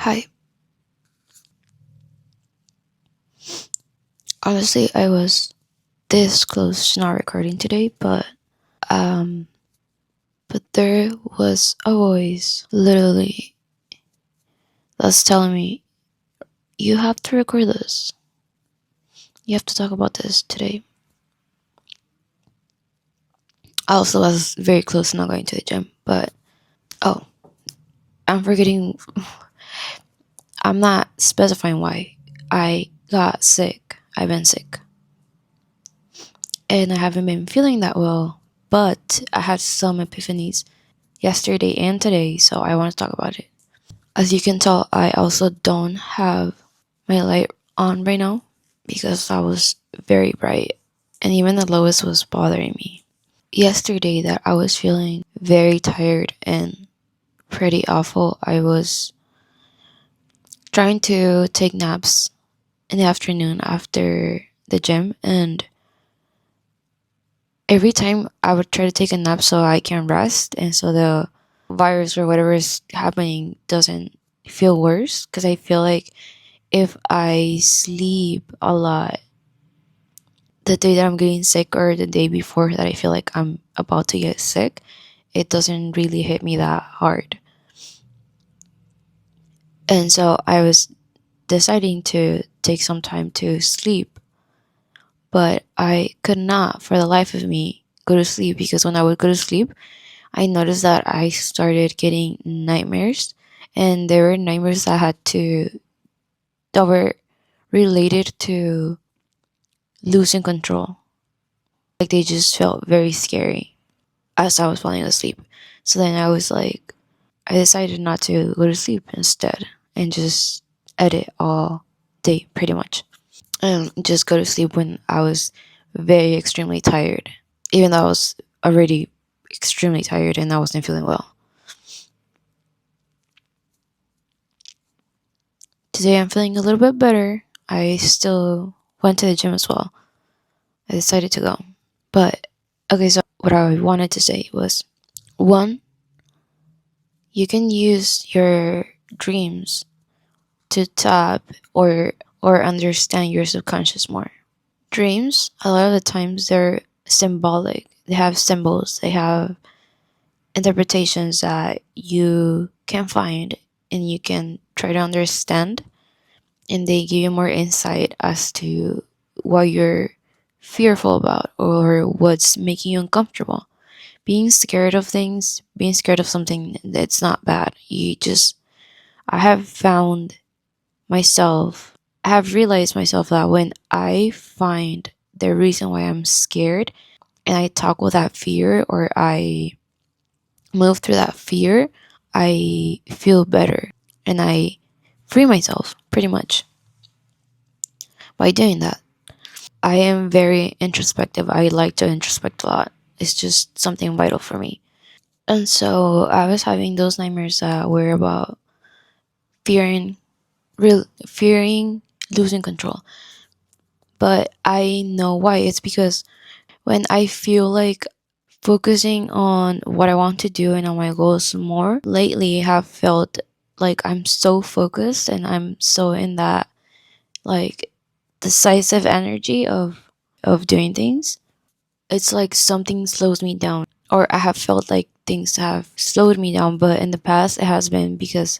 Hi. Honestly, I was this close to not recording today, um but there was a voice literally that's telling me you have to record this. You have to talk about this today. I also was very close to not going to the gym, but oh, I'm forgetting. I'm not specifying why I got sick. I've been sick. And I haven't been feeling that well, but I had some epiphanies yesterday and today, so I want to talk about it. As you can tell, I also don't have my light on right now because that was very bright and even the lowest was bothering me. Yesterday that I was feeling very tired and pretty awful. I was trying to take naps in the afternoon after the gym, and every time I would try to take a nap so I can rest and so the virus or whatever is happening doesn't feel worse, because I feel like if I sleep a lot the day that I'm getting sick or the day before that I feel like I'm about to get sick, it doesn't really hit me that hard. And so I was deciding to take some time to sleep, but I could not for the life of me go to sleep, because when I would go to sleep, I noticed that I started getting nightmares, and there were nightmares that were related to losing control. Like they just felt very scary as I was falling asleep. So then I decided not to go to sleep instead and just edit all day pretty much. And just go to sleep when I was very extremely tired, even though I was already extremely tired and I wasn't feeling well. Today I'm feeling a little bit better. I still went to the gym as well. I decided to go. But okay, so what I wanted to say was, one, you can use your dreams to tap or understand your subconscious more. Dreams, a lot of the times they're symbolic. They have symbols, they have interpretations that you can find and you can try to understand, and they give you more insight as to what you're fearful about or what's making you uncomfortable. Being scared of things, being scared of something, that's not bad. I have found myself, I have realized myself that when I find the reason why I'm scared and I talk with that fear or I move through that fear, I feel better and I free myself pretty much by doing that. I am very introspective. I like to introspect a lot. It's just something vital for me. And so I was having those nightmares that were about fearing, fearing losing control. But I know why. It's because when I feel like focusing on what I want to do and on my goals more, lately have felt like I'm so focused and I'm so in that like decisive energy of doing things. It's like something slows me down, or I have felt like things have slowed me down, but in the past it has been because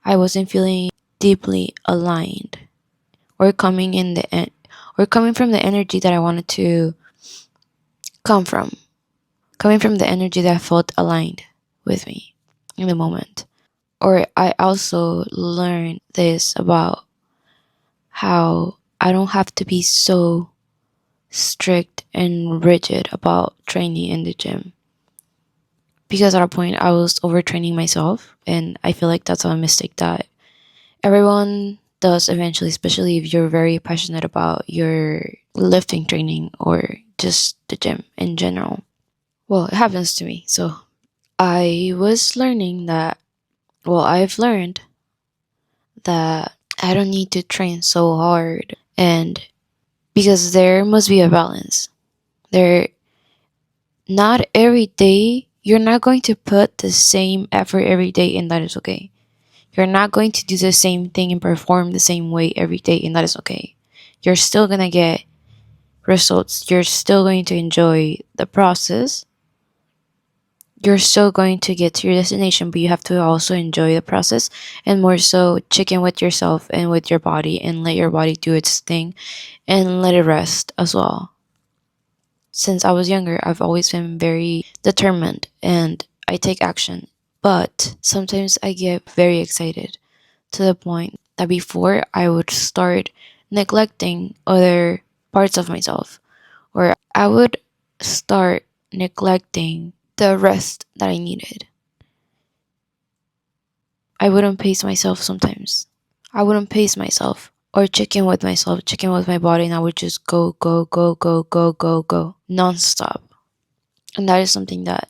I wasn't feeling deeply aligned or coming from the energy that I wanted to come from, coming from the energy that felt aligned with me in the moment. Or I also learned this about how I don't have to be so strict and rigid about training in the gym, because at a point I was overtraining myself, and I feel like that's a mistake that everyone does eventually, especially if you're very passionate about your lifting training or just the gym in general. Well, it happens to me. So I was learning that, well, I've learned that I don't need to train so hard, and because there must be a balance. There, not every day, you're not going to put the same effort every day, and that is okay. You're not going to do the same thing and perform the same way every day, and that is okay. You're still gonna get results. You're still going to enjoy the process. You're still going to get to your destination, but you have to also enjoy the process and more so check in with yourself and with your body and let your body do its thing and let it rest as well. Since I was younger, I've always been very determined and I take action. But sometimes I get very excited to the point that before I would start neglecting other parts of myself, or I would start neglecting the rest that I needed. I wouldn't pace myself sometimes. I wouldn't pace myself or check in with myself, check in with my body, and I would just go, go, go, go, go, go, go, nonstop. And that is something that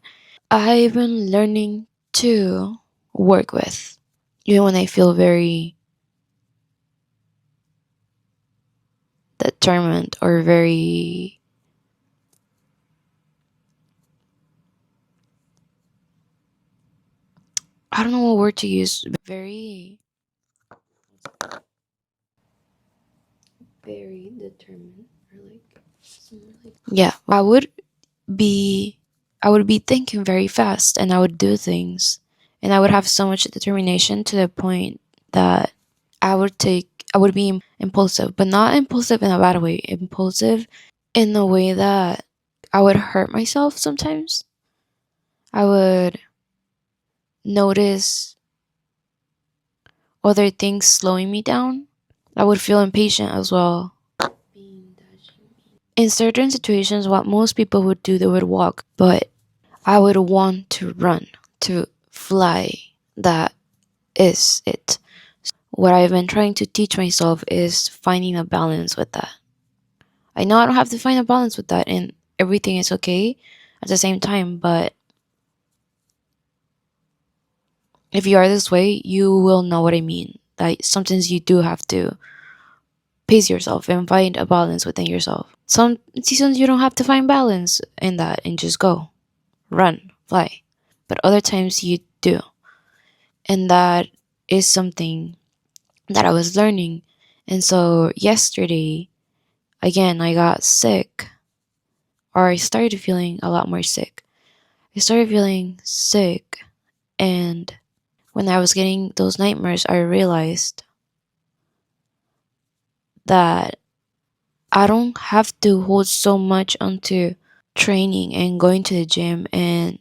I've been learning to work with. Even when I feel very determined or very, I don't know what word to use, very, very determined or like, yeah, be I would be thinking very fast and I would do things and I would have so much determination to the point that I would be impulsive, but not impulsive in a bad way, impulsive in a way that I would hurt myself sometimes. I would notice other things slowing me down. I would feel impatient as well. In certain situations, what most people would do, they would walk, but I would want to run, to fly. That is it. What I've been trying to teach myself is finding a balance with that. I know I don't have to find a balance with that, and everything is okay at the same time, but if you are this way, you will know what I mean. That sometimes you do have to pace yourself and find a balance within yourself. Some seasons you don't have to find balance in that and just go, run, fly. But other times you do. And that is something that I was learning. And so yesterday, again, I got sick, or I started feeling a lot more sick. I started feeling sick, and when I was getting those nightmares, I realized that I don't have to hold so much onto training and going to the gym and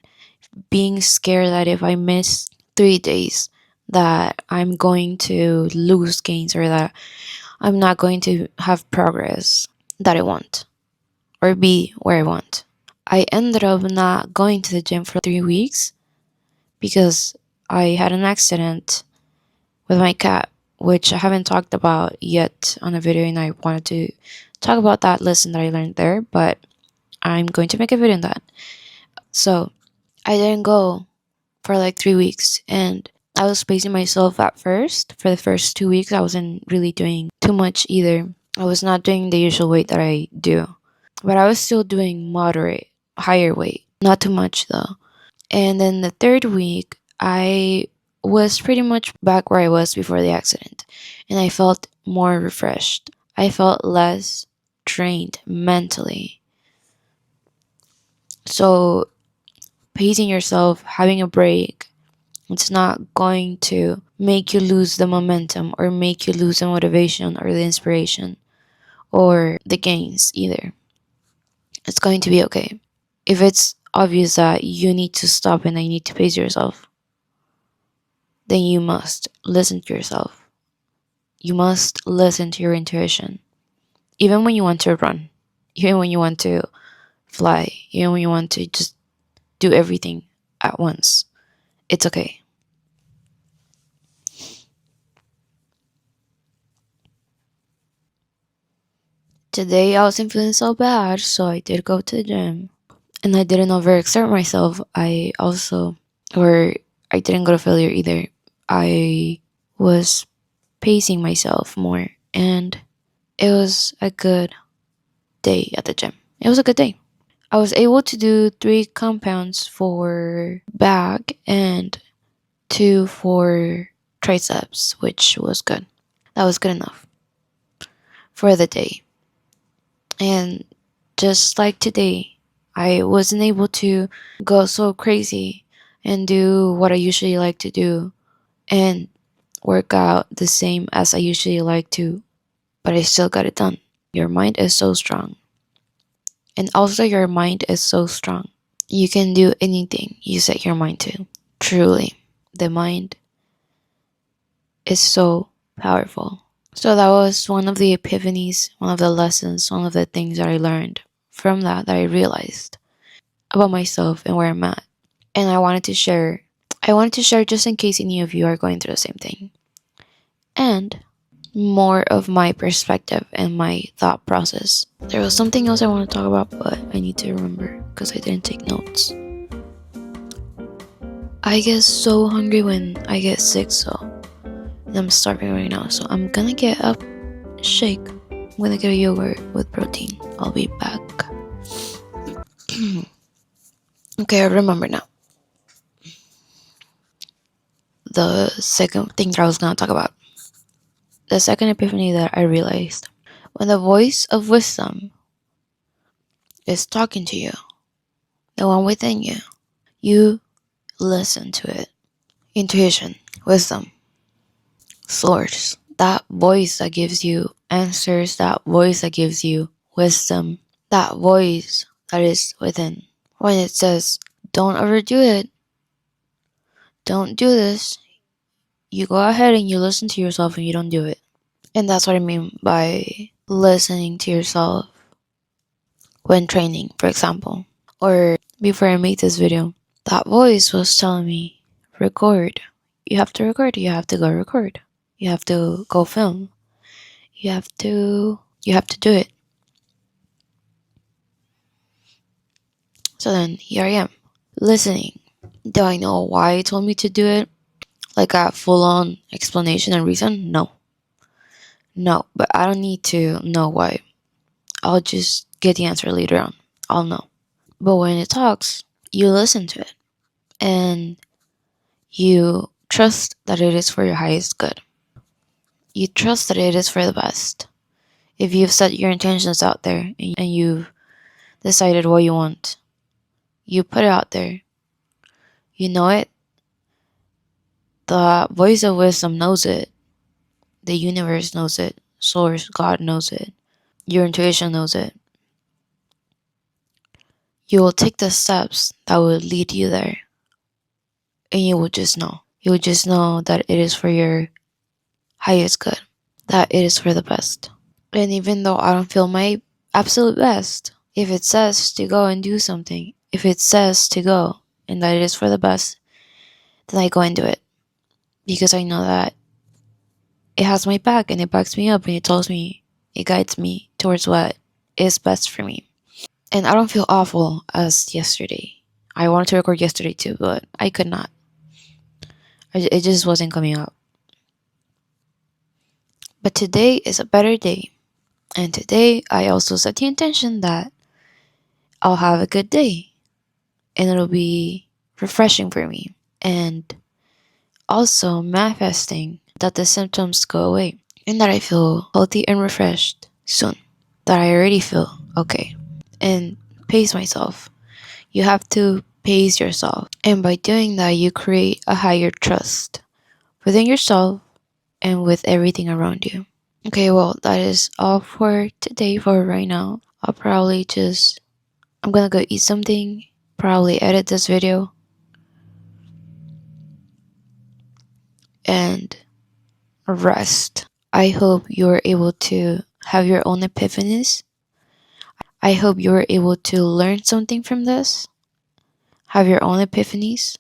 being scared that if I miss 3 days, that I'm going to lose gains or that I'm not going to have progress that I want or be where I want. I ended up not going to the gym for 3 weeks because I had an accident with my cat, which I haven't talked about yet on a video, and I wanted to talk about that lesson that I learned there, but I'm going to make a video on that. So I didn't go for like 3 weeks, and I was pacing myself at first. For the first 2 weeks, I wasn't really doing too much either. I was not doing the usual weight that I do, but I was still doing moderate, higher weight. Not too much though. And then the third week, I was pretty much back where I was before the accident, and I felt more refreshed. I felt less drained mentally. So, pacing yourself, having a break, it's not going to make you lose the momentum or make you lose the motivation or the inspiration or the gains either. It's going to be okay. If it's obvious that you need to stop and you need to pace yourself, then you must listen to yourself. You must listen to your intuition. Even when you want to run, even when you want to fly, even when you want to just do everything at once, it's okay. Today I wasn't feeling so bad, so I did go to the gym. And I didn't overexert myself. I didn't go to failure either. I was pacing myself more, and it was a good day at the gym. It was a good day. I was able to do 3 compounds for back and 2 for triceps, which was good. That was good enough for the day. And just like today, I wasn't able to go so crazy and do what I usually like to do and work out the same as I usually like to, but I still got it done. Your mind is so strong. And also, your mind is so strong. You can do anything you set your mind to. Truly, the mind is so powerful. So, that was one of the epiphanies, one of the lessons, one of the things that I learned from that I realized about myself and where I'm at. And I wanted to share. I wanted to share just in case any of you are going through the same thing. And more of my perspective and my thought process. There was something else I want to talk about, but I need to remember because I didn't take notes. I get so hungry when I get sick, so I'm starving right now. So I'm gonna get a shake. I'm gonna get a yogurt with protein. I'll be back. Okay, I remember now. The second thing that I was gonna talk about. The second epiphany that I realized. When the voice of wisdom is talking to you, the one within you, you listen to it. Intuition, wisdom, source. That voice that gives you answers, that voice that gives you wisdom, that voice that is within. When it says, don't overdo it, don't do this, you go ahead and you listen to yourself and you don't do it. And that's what I mean by listening to yourself when training, for example. Or before I made this video, that voice was telling me, record. You have to record, you have to go record. You have to go film. You have to do it. So then here I am, listening. Do I know why it told me to do it? Like a full on explanation and reason? No. No, but I don't need to know why. I'll just get the answer later on. I'll know. But when it talks, you listen to it and you trust that it is for your highest good. You trust that it is for the best. If you've set your intentions out there and you've decided what you want, you put it out there. You know it. The voice of wisdom knows it. The universe knows it. Source, God knows it. Your intuition knows it. You will take the steps that will lead you there. And you will just know. You will just know that it is for your highest good. That it is for the best. And even though I don't feel my absolute best, if it says to go and do something, if it says to go and that it is for the best, then I go and do it. Because I know that it has my back and it backs me up and it tells me, it guides me towards what is best for me. And I don't feel awful as yesterday. I wanted to record yesterday too, but I could not. It just wasn't coming out. But today is a better day. And today I also set the intention that I'll have a good day. And it'll be refreshing for me. And also manifesting that the symptoms go away. And that I feel healthy and refreshed soon. That I already feel okay. And pace myself. You have to pace yourself. And by doing that, you create a higher trust within yourself and with everything around you. Okay, well, that is all for today for right now. I'm gonna go eat something, probably edit this video, and rest. I hope you're able to have your own epiphanies. I hope you're able to learn something from this, have your own epiphanies,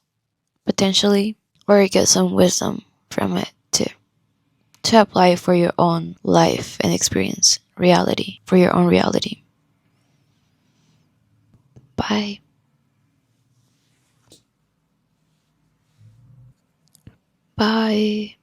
potentially, or get some wisdom from it too, to apply for your own life and experience, reality, for your own reality. Bye. Bye.